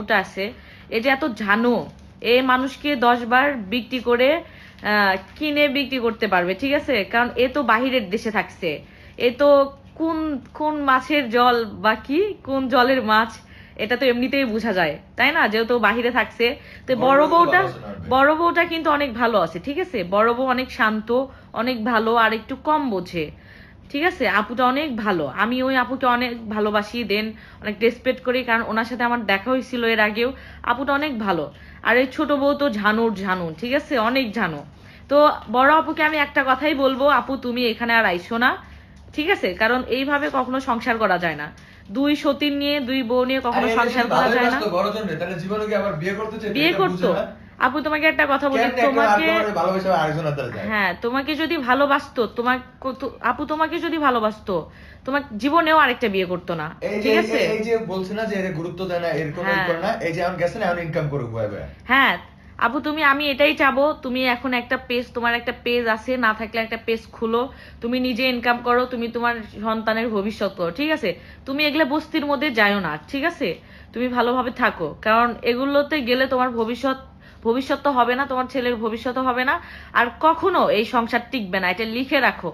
আপুটা আছে, এই যে এত ঝানু, এ মানুষকে 10 বার বিক্রি করে কিনে বিক্রি করতে পারবে, ঠিক আছে? কারণ এ তো বাহিরের দেশে থাকছে, এ তো কোন কোন মাছের জল বা কি কোন জলের মাছ এটা তো এমনিতেই বোঝা যায়, তাই না? যেহেতু বাহিরে থাকছে। তো বড় বউটা কিন্তু অনেক ভালো আছে, ঠিক আছে? বড় বউ অনেক শান্ত, অনেক ভালো, আর একটু কম বোঝে, ঠিক আছে? আপুটা অনেক ভালো, আমি ওই আপুকে অনেক ভালোবাসি, দেন অনেক রেসপেক্ট করি, কারণ ওনার সাথে আমার দেখা হয়েছিল এর আগেও। আপুটা অনেক ভালো। আর এই ছোট বউ তো ঝানু, ঠিক আছে? অনেক ঝানু। তো বড় আপুকে আমি একটা কথাই বলবো, আপু তুমি এখানে আর আইসো না, ঠিক আছে? কারণ এইভাবে কখনো সংসার করা যায় না, দুই সতীন নিয়ে, দুই বউ নিয়ে কখনো সংসার করা যায় না। বিয়ে করতো? আপু তোমাকে একটা কথা বলি, তোমাকে, হ্যাঁ, তোমাকে যদি ভালোবাসতো, আপু তোমাকে যদি ভালোবাসতো, তোমার জীবনেও আরেকটা বিয়ে করতো না, ঠিক আছে? এই যে বলছে না যে এর গুরুত্ব দেয় না, এর কোনো করে না, এই যে এখন গেছে না, এখন ইনকাম করুক ভাবে। হ্যাঁ আপু, আমি এটাই চাবো, তুমি এখন একটা পেজ, তোমার একটা পেজ আছে, না থাকলে একটা পেজ খুলো, তুমি নিজে ইনকাম করো, তুমি তোমার সন্তানের ভবিষ্যৎ করো, ঠিক আছে? তুমি এগুলা বস্তির মধ্যে যাইও না, ঠিক আছে? তুমি ভালোভাবে থাকো, কারণ এগুলোতে গেলে তোমার ভবিষ্যৎ তো হবে না, তোমার ছেলের ভবিষ্যৎ হবে না, আর কখনো এই সংসার টিকবে না, এটা লিখে রাখো।